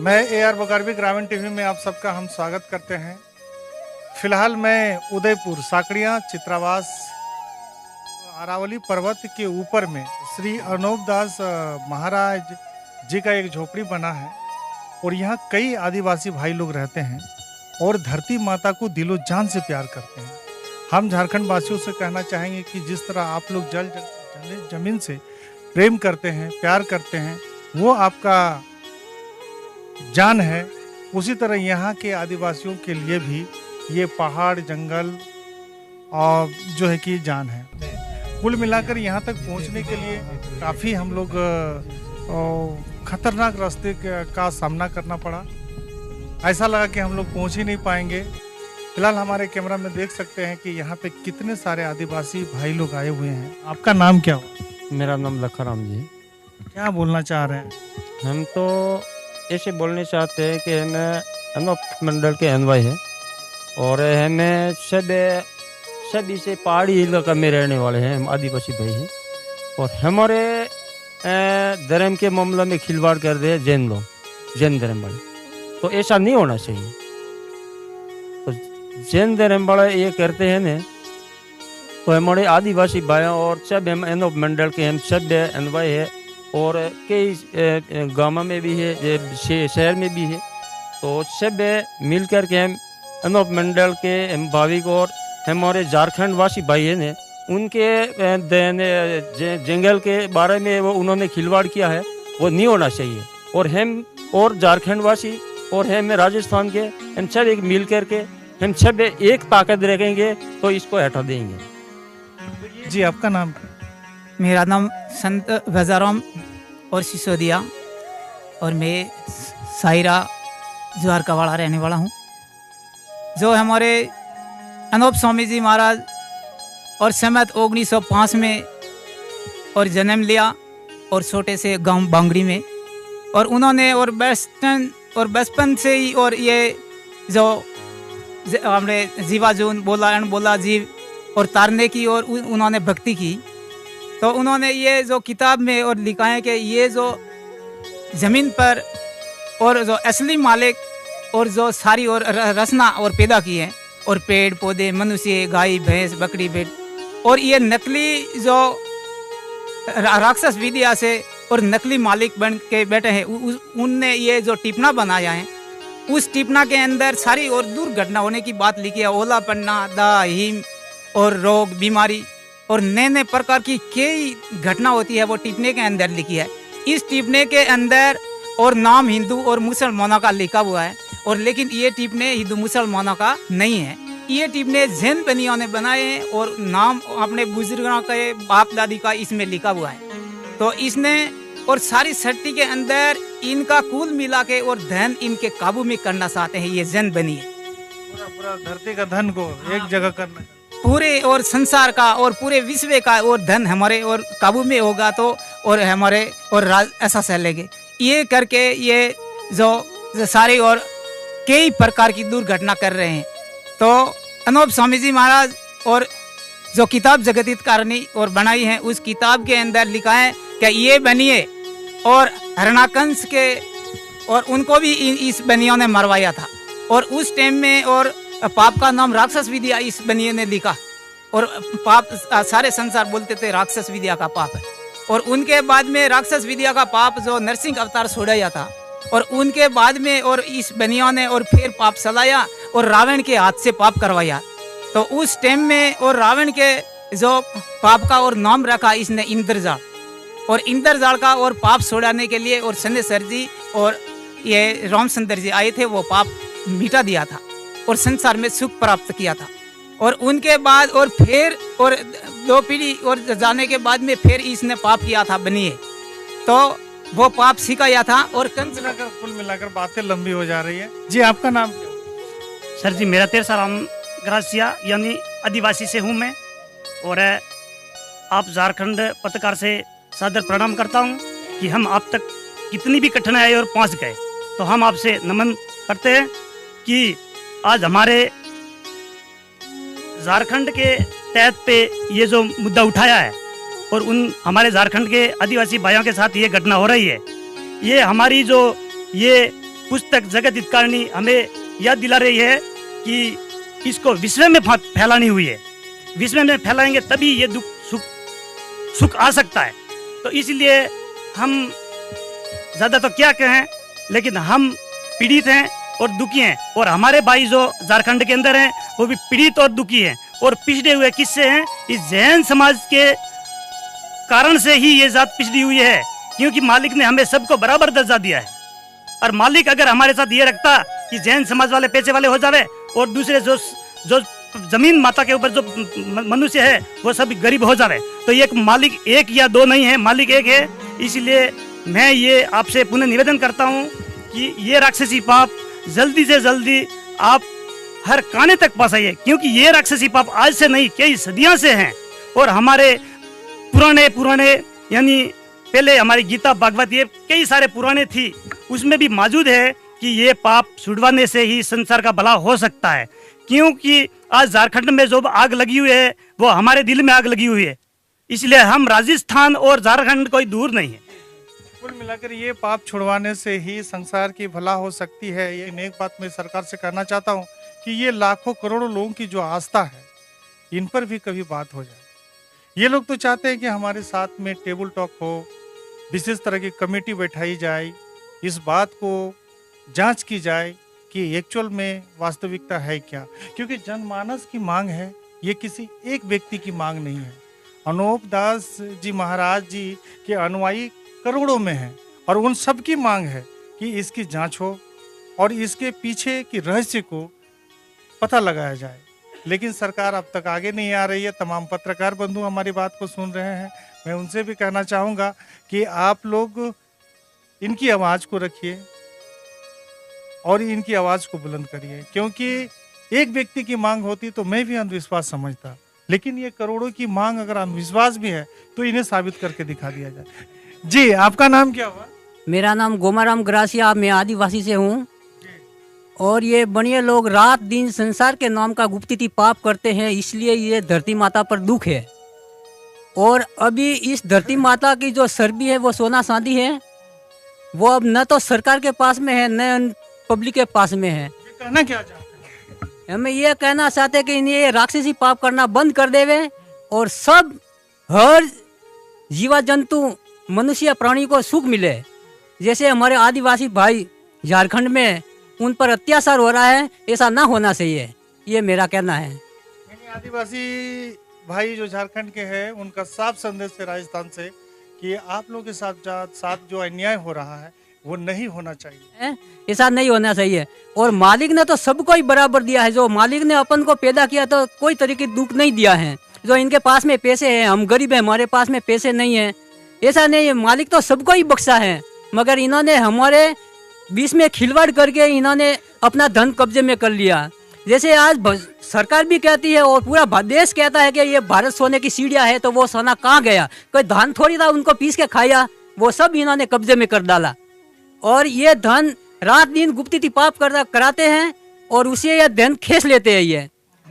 मैं AR बगारवी ग्रामीण TV में आप सबका हम स्वागत करते हैं। फिलहाल मैं उदयपुर साकड़िया चित्रावास अरावली पर्वत के ऊपर में श्री अर्नब दास महाराज जी का एक झोपड़ी बना है और यहाँ कई आदिवासी भाई लोग रहते हैं और धरती माता को दिलो जान से प्यार करते हैं। हम झारखंड वासियों से कहना चाहेंगे कि जिस तरह आप लोग जमीन से प्रेम करते हैं, प्यार करते हैं, वो आपका जान है, उसी तरह यहाँ के आदिवासियों के लिए भी ये पहाड़ जंगल और जो है कि जान है। कुल मिलाकर यहाँ तक पहुँचने के लिए काफ़ी हम लोग खतरनाक रास्ते का सामना करना पड़ा। ऐसा लगा कि हम लोग पहुँच ही नहीं पाएंगे। फिलहाल हमारे कैमरा में देख सकते हैं कि यहाँ पे कितने सारे आदिवासी भाई लोग आए हुए हैं। आपका नाम क्या हो? मेरा नाम लखाराम जी। क्या बोलना चाह रहे हैं? हम तो ऐसे बोलने चाहते हैं कि हमें अनोख मंडल के अनवाई है और हमें सभी से पहाड़ी इलाका में रहने वाले हैं। हम आदिवासी भाई हैं और हमारे धर्म के मामला में खिलवाड़ कर रहे हैं जैन लोग, जैन धर्म वाले। तो ऐसा नहीं होना चाहिए। तो जैन धर्म वाले ये करते हैं न, तो हमारे आदिवासी भाइयों और सब हम अनोख मंडल के हम सब अनवाई है और कई गाँव में भी है, शहर में भी है। तो सब मिल कर के हम अनोख मंडल के हम भाविक और हमारे झारखंड वासी भाई हैं ने उनके जंगल के बारे में वो उन्होंने खिलवाड़ किया है, वो नहीं होना चाहिए। और हम और झारखंड वासी और हम राजस्थान के हम सब एक मिल कर के हम सब एक ताकत रखेंगे तो इसको हटा देंगे। जी, आपका नाम? मेरा नाम संत गजाराम और सिसोदिया और मैं सायरा ज्वार का वाला रहने वाला हूँ। जो हमारे अनूप स्वामी जी महाराज और सम्मत 1905 में और जन्म लिया और छोटे से गांव बांगड़ी में, और उन्होंने और बचपन से ही और ये जो हमने जीवाजून बोला जीव और तारने की और उन्होंने भक्ति की। तो उन्होंने ये जो किताब में और लिखा है कि ये जो ज़मीन पर और जो असली मालिक और जो सारी और रचना और पैदा की है, और पेड़ पौधे, मनुष्य, गाय भैंस, बकरी, भेड़, और ये नकली जो राक्षस विद्या से और नकली मालिक बन के बैठे हैं, उनने ये जो टिप्पणा बनाया है, उस टिप्पणा के अंदर सारी और दुर्घटना होने की बात लिखी है। ओला पड़ना, दाह, हिम और रोग, बीमारी और नए नए प्रकार की कई घटना होती है, वो टिप्पणी के अंदर लिखी है। इस टिप्पणी के अंदर और नाम हिंदू और मुसलमानों का लिखा हुआ है, और लेकिन ये टिप्पणी हिंदू मुसलमानों का नहीं है। ये टिप्पणी जैन बनियों ने बनाए हैं और नाम अपने बुजुर्गों के बाप दादी का इसमें लिखा हुआ है। तो इसने और सारी सृष्टि के अंदर इनका कुल मिला के और धन इनके काबू में करना चाहते हैं। ये जैन बनी है, पूरा पूरा धरती का धन को एक जगह करना, पूरे और संसार का और पूरे विश्व का और धन हमारे और काबू में होगा तो और हमारे और राज ऐसा चलेंगे। ये करके ये जो सारी और कई प्रकार की दुर्घटना कर रहे हैं। तो अनूप स्वामी जी महाराज और जो किताब जगतित कारणी और बनाई है, उस किताब के अंदर लिखा है कि ये बनिए और हरणाकंस के और उनको भी इस बनियों ने मरवाया था, और उस टाइम में और पाप का नाम राक्षस विद्या इस बनिए ने लिखा, और पाप सारे संसार बोलते थे राक्षस विद्या का पाप है। और उनके बाद में राक्षस विद्या का पाप जो नरसिंह अवतार छोड़ाया था, और उनके बाद में और इस बनियों ने और फिर पाप चलाया और रावण के हाथ से पाप करवाया। तो उस टाइम में और रावण के जो पाप का और नाम रखा इसने इंद्रजाल, और इंद्रजाल का और पाप छोड़ाने के लिए और शनिश्चर जी और ये रामचंद्र जी आए थे, वो पाप मिटा दिया था और संसार में सुख प्राप्त किया था। और उनके बाद और फिर और 2 पीढ़ी और जाने के बाद में फिर इसने पाप किया था बनिए, तो वो पाप सिखाया था। और कुल मिलाकर बातें लंबी हो जा रही है। जी, आपका नाम क्या? सर जी, मेरा तेरसाराम ग्रासिया यानी आदिवासी से हूँ मैं, और आप झारखंड पत्रकार से सादर प्रणाम करता हूँ कि हम आप तक कितनी भी कठिनाई और पहुँच गए, तो हम आपसे नमन करते हैं कि आज हमारे झारखंड के तहत पे ये जो मुद्दा उठाया है और उन हमारे झारखंड के आदिवासी भाइयों के साथ ये घटना हो रही है, ये हमारी जो ये पुस्तक जगत हितकारिणी हमें याद दिला रही है कि इसको विश्व में फैलानी हुई है। विश्व में फैलाएंगे तभी ये दुख सुख आ सकता है। तो इसलिए हम ज़्यादा तो क्या कहें, लेकिन हम पीड़ित हैं और दुखी हैं, और हमारे भाई जो झारखंड के अंदर हैं वो भी पीड़ित और दुखी हैं, और पिछड़े हुए किससे हैं? इस जैन समाज के कारण से ही ये जात पिछड़ी हुई है, क्योंकि मालिक ने हमें सबको बराबर दर्जा दिया है। और मालिक अगर हमारे साथ ये रखता कि जैन समाज वाले पैसे वाले हो जावे और दूसरे जो जमीन माता के ऊपर जो मनुष्य है वो सब गरीब हो जावे, तो ये मालिक एक या दो नहीं है, मालिक एक है। इसलिए मैं ये आपसे पुनः निवेदन करता हूँ कि ये राक्षसी पाप जल्दी से जल्दी आप हर काने तक पहुँचाइए, क्योंकि ये राक्षसी पाप आज से नहीं कई सदियों से हैं, और हमारे पुराने यानी पहले हमारी गीता भागवत ये कई सारे पुराने थी, उसमें भी मौजूद है कि ये पाप छुड़वाने से ही संसार का भला हो सकता है। क्योंकि आज झारखंड में जो आग लगी हुई है वो हमारे दिल में आग लगी हुई है, इसलिए हम राजस्थान और झारखंड कोई दूर नहीं है। कुल मिलाकर ये पाप छुड़वाने से ही संसार की भला हो सकती है। ये नेक बात मैं सरकार से कहना चाहता हूँ कि ये लाखों करोड़ों लोगों की जो आस्था है, इन पर भी कभी बात हो जाए। ये लोग तो चाहते हैं कि हमारे साथ में टेबल टॉक हो, विशेष तरह की कमेटी बैठाई जाए, इस बात को जांच की जाए कि एक्चुअल में वास्तविकता है क्या, क्योंकि जनमानस की मांग है, ये किसी एक व्यक्ति की मांग नहीं है। अनूप दास जी महाराज जी के अनुयायी करोड़ों में हैं, और उन सब की मांग है कि इसकी जांच हो और इसके पीछे की रहस्य को पता लगाया जाए। लेकिन सरकार अब तक आगे नहीं आ रही है। तमाम पत्रकार बंधु हमारी बात को सुन रहे हैं, मैं उनसे भी कहना चाहूँगा कि आप लोग इनकी आवाज़ को रखिए और इनकी आवाज़ को बुलंद करिए, क्योंकि एक व्यक्ति की मांग होती तो मैं भी अंधविश्वास समझता, लेकिन ये करोड़ों की मांग अगर अंधविश्वास भी है तो इन्हें साबित करके दिखा दिया जाए। जी, आपका नाम क्या हुआ? मेरा नाम गोमाराम ग्रासिया, मैं आदिवासी से हूँ, और ये बनिए लोग रात दिन संसार के नाम का गुप्तती पाप करते हैं, इसलिए ये धरती माता पर दुख है। और अभी इस धरती माता की जो सरबी है वो सोना चांदी है, वो अब न तो सरकार के पास में है, न पब्लिक के पास में है। ये कहना क्या चाहते हैं? हमें ये कहना चाहते हैं कि इन्हें ये राक्षसी पाप करना बंद कर देवे और सब हर जीवा जंतु मनुष्य प्राणी को सुख मिले। जैसे हमारे आदिवासी भाई झारखंड में उन पर अत्याचार हो रहा है, ऐसा ना होना चाहिए, ये मेरा कहना है। यानी आदिवासी भाई जो झारखंड के हैं उनका साफ संदेश है राजस्थान से कि आप लोगों के साथ जो अन्याय हो रहा है वो नहीं होना चाहिए, ऐसा नहीं होना चाहिए। और मालिक ने तो सबको ही बराबर दिया है। जो मालिक ने अपन को पैदा किया तो कोई तरीके दुख नहीं दिया है। जो इनके पास में पैसे हैं, हम गरीब हैं, हमारे पास में पैसे नहीं है, ऐसा नहीं है। मालिक तो सबको ही बख्शा है, मगर इन्होंने हमारे बीच में खिलवाड़ करके इन्होंने अपना धन कब्जे में कर लिया। जैसे आज सरकार भी कहती है और पूरा देश कहता है कि ये भारत सोने की सीढ़ियाँ है, तो वो सोना कहाँ गया? कोई धान थोड़ी था उनको पीस के खाया, वो सब इन्होंने कब्जे में कर डाला। और ये धन रात दिन गुप्ती पाप कराते हैं और उसे ये धन खींच लेते हैं। ये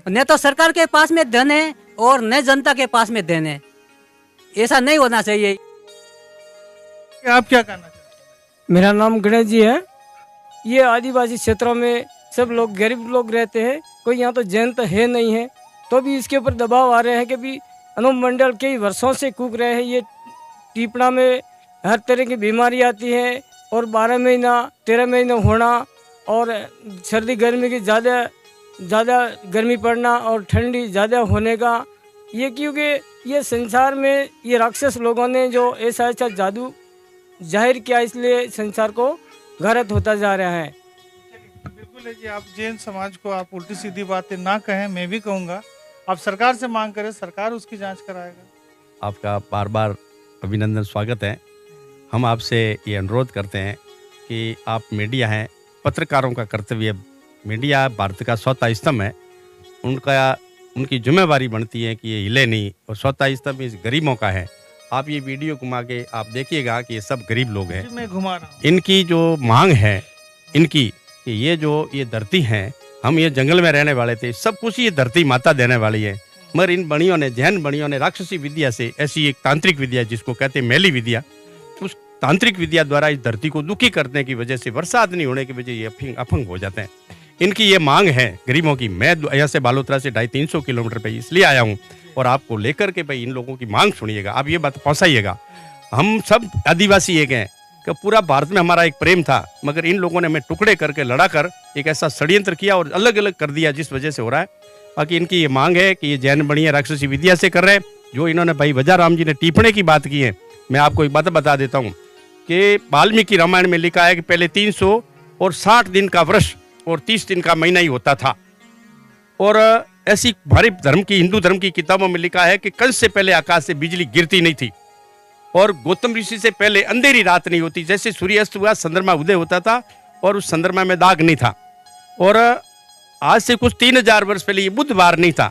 न तो सरकार के पास में धन है और न जनता के पास में धन है, ऐसा नहीं होना चाहिए। आप क्या कहना चाहते हैं? मेरा नाम गणेश जी है। ये आदिवासी क्षेत्रों में सब लोग गरीब लोग रहते हैं, कोई यहाँ तो जैन तो है नहीं है, तो भी इसके ऊपर दबाव आ रहे हैं कि भी अनूप मंडल कई वर्षों से कूक रहे हैं। ये टीपड़ा में हर तरह की बीमारी आती है और 12 महीना 13 महीना होना और सर्दी गर्मी की ज़्यादा गर्मी पड़ना और ठंडी ज़्यादा होने का, ये क्योंकि ये संसार में ये राक्षस लोगों ने जो ऐसा जादू जाहिर किया, इसलिए संसार को घातक होता जा रहा है। बिल्कुल है जी, आप जैन समाज को आप उल्टी सीधी बातें ना कहें, मैं भी कहूँगा आप सरकार से मांग करें, सरकार उसकी जांच कराएगा। आपका बार बार अभिनंदन, स्वागत है। हम आपसे ये अनुरोध करते हैं कि आप मीडिया हैं, पत्रकारों का कर्तव्य, मीडिया भारत का चौथा स्तंभ है, उनकी जिम्मेवारी बनती है कि ये हिले नहीं, और चौथा स्तंभ इस गरीबों का है। आप ये वीडियो घुमा के आप देखिएगा कि ये सब गरीब लोग हैं। मैं घुमा रहा हूँ। इनकी जो मांग है इनकी कि ये धरती है, हम ये जंगल में रहने वाले थे, सब कुछ ये धरती माता देने वाली है, मगर इन बणियों ने, जैन बणियों ने राक्षसी विद्या से, ऐसी एक तांत्रिक विद्या जिसको कहते हैं मैली विद्या, उस तांत्रिक विद्या द्वारा इस धरती को दुखी करने की वजह से, बरसात नहीं होने की वजह ये अफंग हो जाते हैं। इनकी ये मांग है गरीबों की। मैं यहाँ से बालोतरा से 250-300 किलोमीटर पे इसलिए आया हूँ और आपको लेकर के भाई इन लोगों की मांग सुनिएगा, आप ये बात पहुँचाइएगा। हम सब आदिवासी एक हैं कि पूरा भारत में हमारा एक प्रेम था, मगर इन लोगों ने हमें टुकड़े करके लड़ा कर एक ऐसा षड्यंत्र किया और अलग अलग कर दिया, जिस वजह से हो रहा है। बाकी इनकी ये मांग है कि ये जैन बणियां राक्षसी विद्या से कर रहे हैं। जो इन्होंने भाई वजाराम जी ने टिप्पणी की बात की है, मैं आपको एक बात बता देता हूँ कि वाल्मीकि रामायण में लिखा है कि पहले 360 दिन का वर्ष और 30 दिन का महीना ही होता था। और ऐसी हमारे धर्म की, हिंदू धर्म की किताबों में लिखा है कि कंस से पहले आकाश से बिजली गिरती नहीं थी और गौतम ऋषि से पहले अंधेरी रात नहीं होती। जैसे सूर्यास्त हुआ चंद्रमा उदय होता था और उस चंद्रमा में दाग नहीं था। और आज से कुछ 3000 वर्ष पहले ये बुधवार नहीं था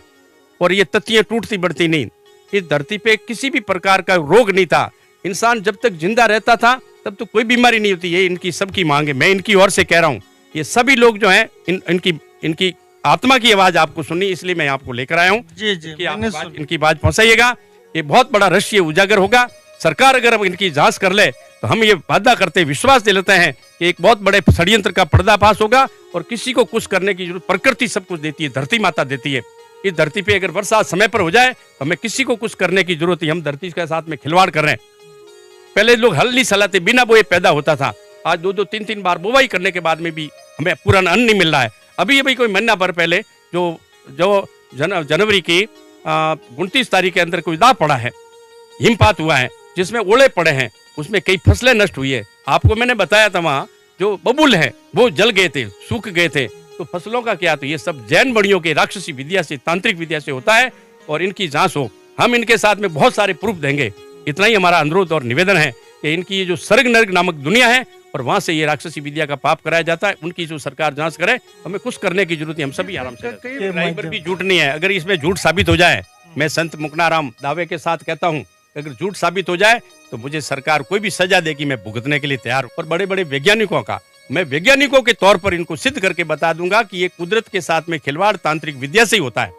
और ये तत्तियां टूटती बढ़ती नहीं। इस धरती पे किसी भी प्रकार का रोग नहीं था। इंसान जब तक जिंदा रहता था तब तो कोई बीमारी नहीं होती। ये इनकी सबकी मांग है, मैं इनकी ओर से कह रहा हूँ। ये सभी लोग जो हैं इनकी आत्मा की आवाज आपको सुननी, इसलिए मैं आपको लेकर आया हूँ कि आप इनकी बात पहुंचाइएगा। ये बहुत बड़ा रहस्य उजागर होगा। सरकार अगर इनकी जांच कर ले तो हम ये वादा करते, विश्वास दिलाते हैं कि एक बहुत बड़े षड्यंत्र का पर्दाफाश होगा और किसी को कुछ करने की जरूरत, प्रकृति सब कुछ देती है, धरती माता देती है। इस धरती पे अगर वर्षा समय पर हो जाए तो हमें किसी को कुछ करने की जरूरत नहीं। हम धरती के साथ में खिलवाड़ कर रहे हैं। पहले लोग हल नहीं चलाते, बिना बोए पैदा होता था। आज 2-2, 3-3 बार बुवाई करने के बाद में भी हमें पूरा अन्न नहीं मिल रहा है। अभी भाई कोई महीना भर पहले जो जनवरी की 29 तारीख के अंदर कोई दाग पड़ा है, हिमपात हुआ है, जिसमें ओले पड़े हैं, उसमें कई फसलें नष्ट हुई है। आपको मैंने बताया था वहाँ जो बबुल है वो जल गए थे, सूख गए थे। तो फसलों का क्या? तो ये सब जैन बणियों के राक्षसी विद्या से, तांत्रिक विद्या से होता है और इनकी जांच हो। हम इनके साथ में बहुत सारे प्रूफ देंगे। इतना ही हमारा अनुरोध और निवेदन है कि इनकी ये जो स्वर्ग नर्क नामक दुनिया है और वहां से ये राक्षसी विद्या का पाप कराया जाता है, उनकी जो सरकार जांच करे। हमें कुछ करने की जरूरत है, हम सभी आराम से। ड्राइवर भी झूठ नहीं है। अगर इसमें झूठ साबित हो जाए, मैं संत मुकनाराम दावे के साथ कहता हूँ, अगर झूठ साबित हो जाए तो मुझे सरकार कोई भी सजा देगी, मैं भुगतने के लिए तैयार हूँ। और बड़े बड़े वैज्ञानिकों का, मैं वैज्ञानिकों के तौर पर इनको सिद्ध करके बता दूंगा कि ये कुदरत के साथ में खिलवाड़ तांत्रिक विद्या से ही होता है,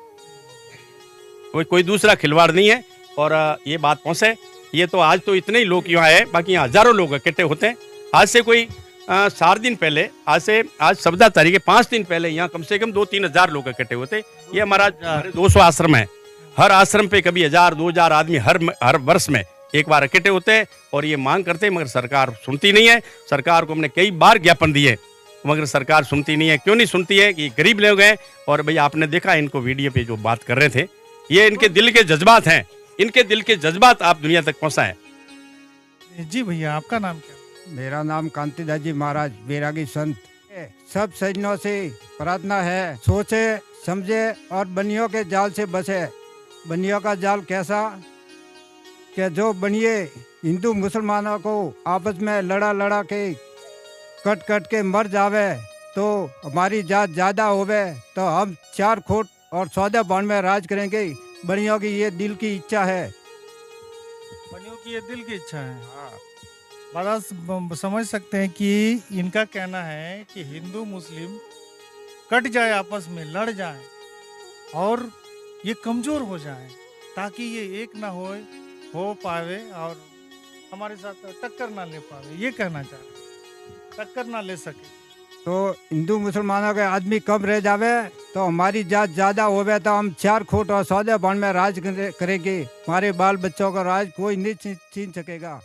कोई दूसरा खिलवाड़ नहीं है। और ये बात पहुंचे। ये तो आज तो इतने ही लोग यहाँ है, बाकी यहाँ हजारों लोग इकट्ठे होते हैं। आज से कोई 4 दिन पहले आज 14 तारीख है, 5 दिन पहले यहाँ कम से कम 2-3 हजार लोग इकट्ठे होते। ये हमारा 200 आश्रम है, हर आश्रम पे कभी 1000-2000 आदमी हर वर्ष में एक बार इकट्ठे होते हैं और ये मांग करते हैं, मगर सरकार सुनती नहीं है। सरकार को हमने कई बार ज्ञापन दिए मगर सरकार सुनती नहीं है। क्यों नहीं सुनती है? कि गरीब लोग हैं। और भैया आपने देखा इनको वीडियो पे जो बात कर रहे थे, ये इनके दिल के जज्बात हैं, इनके दिल के जज्बात आप दुनिया तक पहुंचाएं। जी भैया, आपका नाम क्या? मेरा नाम कांतिदास जी महाराज बैरागी संत। सब सज्जनों से प्रार्थना है, सोचे समझे और बनियों के जाल से बचे। बनियों का जाल कैसा कि जो बनिए हिंदू मुसलमानों को आपस में लड़ा के कट के मर जावे, तो हमारी जात ज़्यादा होवे तो हम 4 खोट और 14 बाण में राज करेंगे। बनियों की ये दिल की इच्छा है। बनियों की ये दिल की इच्छा है। बात आप समझ सकते हैं कि इनका कहना है कि हिंदू मुस्लिम कट जाए, आपस में लड़ जाए और ये कमजोर हो जाए, ताकि ये एक ना हो पावे और हमारे साथ टक्कर ना ले पावे। ये कहना चाह रहे, टक्कर ना ले सके तो हिंदू मुसलमानों के आदमी कम रह जावे तो हमारी जात ज़्यादा होवे तो हम 4 खोट और 14 बाण में राज करेंगे। हमारे बाल बच्चों का राज कोई नहीं छीन सकेगा।